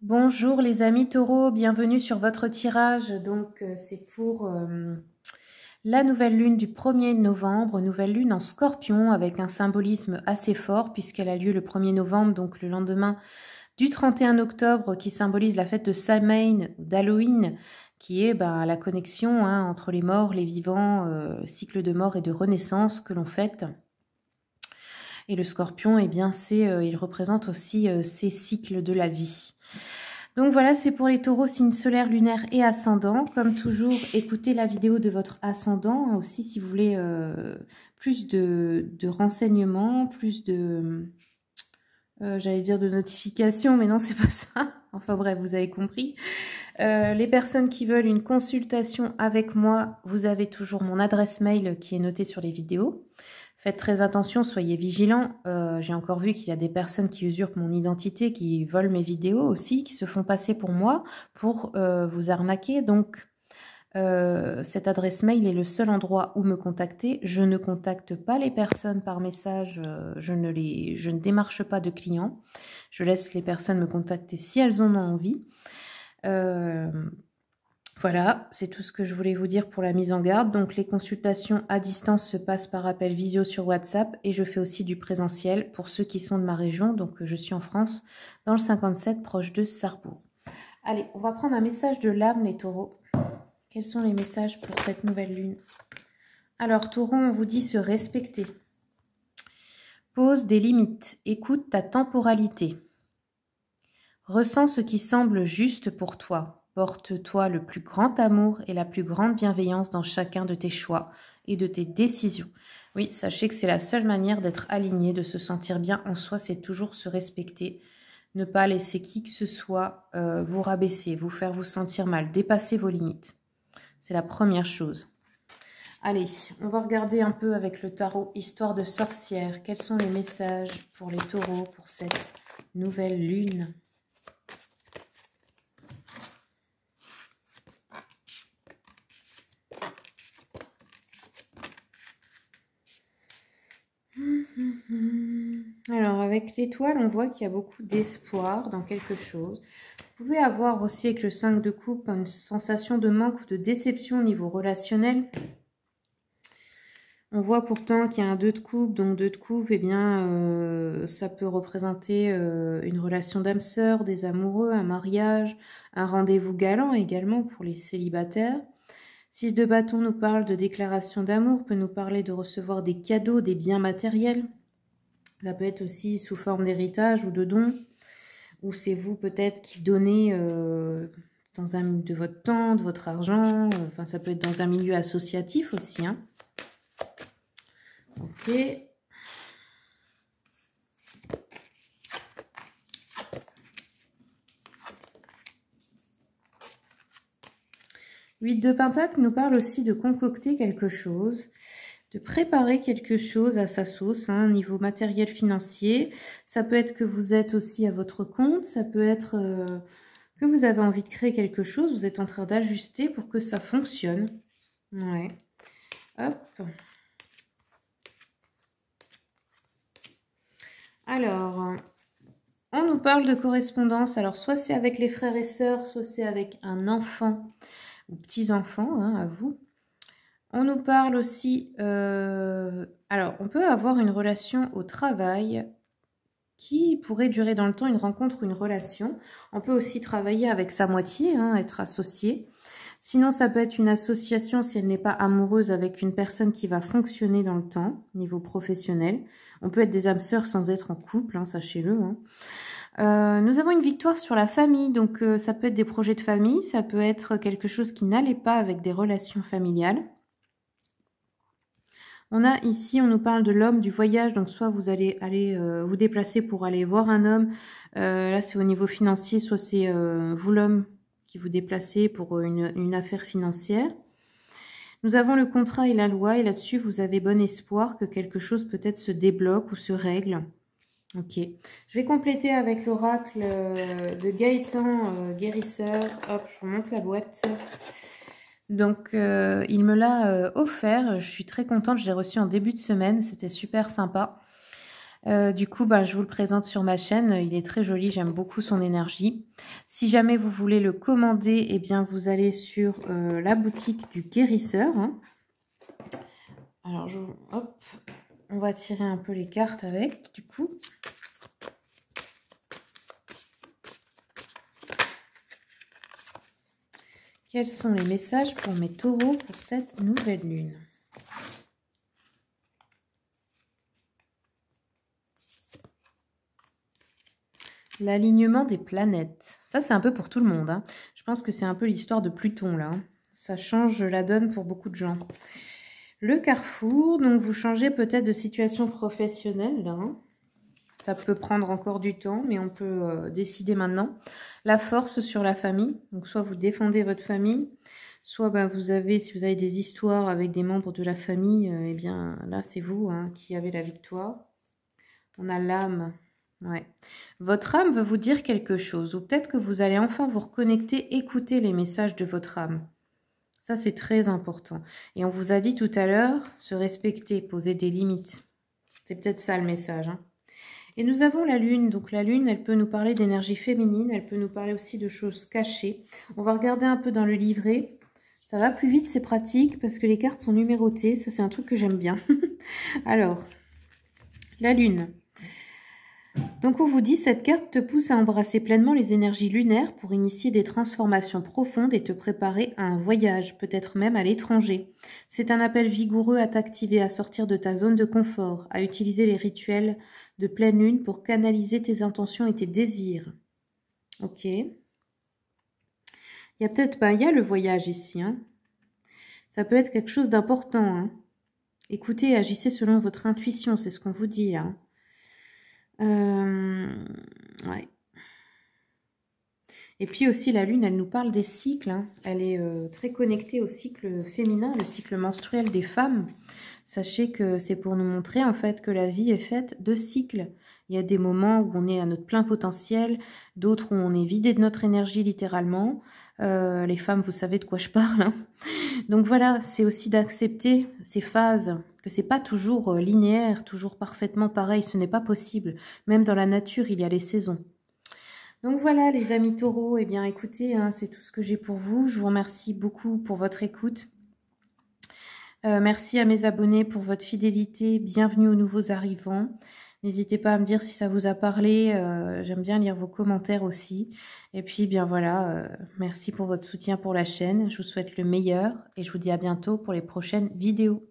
Bonjour les amis taureaux, bienvenue sur votre tirage. Donc c'est pour la nouvelle lune du 1er novembre, nouvelle lune en scorpion avec un symbolisme assez fort puisqu'elle a lieu le 1er novembre, donc le lendemain du 31 octobre qui symbolise la fête de Samhain, d'Halloween, qui est la connexion entre les morts, les vivants, cycle de mort et de renaissance que l'on fête. Et le scorpion, eh bien, il représente aussi ces cycles de la vie. Donc voilà, c'est pour les taureaux, signe solaire, lunaire et ascendant. Comme toujours, écoutez la vidéo de votre ascendant. Aussi, si vous voulez plus de renseignements, plus de... j'allais dire de notifications, mais non, c'est pas ça. Enfin bref, vous avez compris. Les personnes qui veulent une consultation avec moi, vous avez toujours mon adresse mail qui est notée sur les vidéos. Faites très attention, soyez vigilants. J'ai encore vu qu'il y a des personnes qui usurpent mon identité, qui volent mes vidéos aussi, qui se font passer pour moi pour vous arnaquer. Donc, cette adresse mail est le seul endroit où me contacter. Je ne contacte pas les personnes par message, je ne démarche pas de clients. Je laisse les personnes me contacter si elles en ont envie. Voilà, c'est tout ce que je voulais vous dire pour la mise en garde. Donc les consultations à distance se passent par appel visio sur WhatsApp et je fais aussi du présentiel pour ceux qui sont de ma région. Donc je suis en France, dans le 57, proche de Sarrebourg. Allez, on va prendre un message de l'âme, les taureaux. Quels sont les messages pour cette nouvelle lune? Alors, taureau, on vous dit se respecter. Pose des limites. Écoute ta temporalité. Ressens ce qui semble juste pour toi. Porte-toi le plus grand amour et la plus grande bienveillance dans chacun de tes choix et de tes décisions. Oui, sachez que c'est la seule manière d'être aligné, de se sentir bien en soi, c'est toujours se respecter. Ne pas laisser qui que ce soit vous rabaisser, vous faire vous sentir mal, dépasser vos limites. C'est la première chose. Allez, on va regarder un peu avec le tarot Histoire de sorcière. Quels sont les messages pour les taureaux pour cette nouvelle lune ? Alors, avec l'étoile, on voit qu'il y a beaucoup d'espoir dans quelque chose. Vous pouvez avoir aussi avec le 5 de coupe une sensation de manque ou de déception au niveau relationnel. On voit pourtant qu'il y a un 2 de coupe, donc 2 de coupe, eh bien, ça peut représenter une relation d'âme sœur, des amoureux, un mariage, un rendez-vous galant également pour les célibataires. 6 de bâton nous parle de déclaration d'amour, peut nous parler de recevoir des cadeaux, des biens matériels. Ça peut être aussi sous forme d'héritage ou de don, ou c'est vous peut-être qui donnez de votre temps, de votre argent, enfin ça peut être dans un milieu associatif aussi. Hein. Ok. Huit de Pentacle nous parle aussi de concocter quelque chose, de préparer quelque chose à sa sauce, hein, niveau matériel financier. Ça peut être que vous êtes aussi à votre compte, ça peut être que vous avez envie de créer quelque chose, vous êtes en train d'ajuster pour que ça fonctionne. Ouais. Hop. Alors, on nous parle de correspondance. Alors, soit c'est avec les frères et sœurs, soit c'est avec un enfant ou petits-enfants, hein, à vous. On nous parle aussi... alors, on peut avoir une relation au travail qui pourrait durer dans le temps, une rencontre ou une relation. On peut aussi travailler avec sa moitié, hein, être associé. Sinon, ça peut être une association si elle n'est pas amoureuse avec une personne qui va fonctionner dans le temps, niveau professionnel. On peut être des âmes sœurs sans être en couple, hein, sachez-le. Hein. Nous avons une victoire sur la famille, donc ça peut être des projets de famille, ça peut être quelque chose qui n'allait pas avec des relations familiales. On a ici, on nous parle de l'homme, du voyage, donc soit vous allez vous déplacer pour aller voir un homme, là c'est au niveau financier, soit c'est vous l'homme qui vous déplacez pour une affaire financière. Nous avons le contrat et la loi, et là-dessus vous avez bon espoir que quelque chose peut-être se débloque ou se règle. Ok, je vais compléter avec l'oracle de Gaëtan Guérisseur. Hop, je vous montre la boîte. Donc, il me l'a offert. Je suis très contente. Je l'ai reçu en début de semaine. C'était super sympa. Du coup, je vous le présente sur ma chaîne. Il est très joli, j'aime beaucoup son énergie. Si jamais vous voulez le commander, eh bien, vous allez sur la boutique du guérisseur. Hein. Alors, hop, on va tirer un peu les cartes avec, du coup. Quels sont les messages pour mes taureaux pour cette nouvelle lune ? L'alignement des planètes. Ça, c'est un peu pour tout le monde. Hein. Je pense que c'est un peu l'histoire de Pluton, là. Ça change la donne pour beaucoup de gens. Le carrefour, donc vous changez peut-être de situation professionnelle, là. Hein. Ça peut prendre encore du temps, mais on peut décider maintenant. La force sur la famille. Donc, soit vous défendez votre famille, soit vous avez, si vous avez des histoires avec des membres de la famille, eh bien, là, c'est vous qui avez la victoire. On a l'âme. Ouais. Votre âme veut vous dire quelque chose, ou peut-être que vous allez enfin vous reconnecter, écouter les messages de votre âme. Ça, c'est très important. Et on vous a dit tout à l'heure, se respecter, poser des limites. C'est peut-être ça le message. Hein. Et nous avons la lune. Donc la lune, elle peut nous parler d'énergie féminine, elle peut nous parler aussi de choses cachées. On va regarder un peu dans le livret. Ça va plus vite, c'est pratique, parce que les cartes sont numérotées. Ça, c'est un truc que j'aime bien. Alors, la lune. Donc on vous dit, cette carte te pousse à embrasser pleinement les énergies lunaires pour initier des transformations profondes et te préparer à un voyage, peut-être même à l'étranger. C'est un appel vigoureux à t'activer, à sortir de ta zone de confort, à utiliser les rituels de pleine lune pour canaliser tes intentions et tes désirs. Ok. Il y a peut-être, il y a le voyage ici. Hein. Ça peut être quelque chose d'important. Hein. Écoutez, agissez selon votre intuition, c'est ce qu'on vous dit là. Ouais. Et puis aussi la lune, elle nous parle des cycles. Hein. Elle est très connectée au cycle féminin, le cycle menstruel des femmes. Sachez que c'est pour nous montrer en fait que la vie est faite de cycles. Il y a des moments où on est à notre plein potentiel, d'autres où on est vidé de notre énergie littéralement. Les femmes, vous savez de quoi je parle. Hein. Donc voilà, c'est aussi d'accepter ces phases, que c'est pas toujours linéaire, toujours parfaitement pareil, ce n'est pas possible. Même dans la nature, il y a les saisons. Donc voilà les amis taureaux, eh bien écoutez, hein, c'est tout ce que j'ai pour vous. Je vous remercie beaucoup pour votre écoute. Merci à mes abonnés pour votre fidélité. Bienvenue aux nouveaux arrivants. N'hésitez pas à me dire si ça vous a parlé. J'aime bien lire vos commentaires aussi. Et puis, bien voilà, merci pour votre soutien pour la chaîne. Je vous souhaite le meilleur et je vous dis à bientôt pour les prochaines vidéos.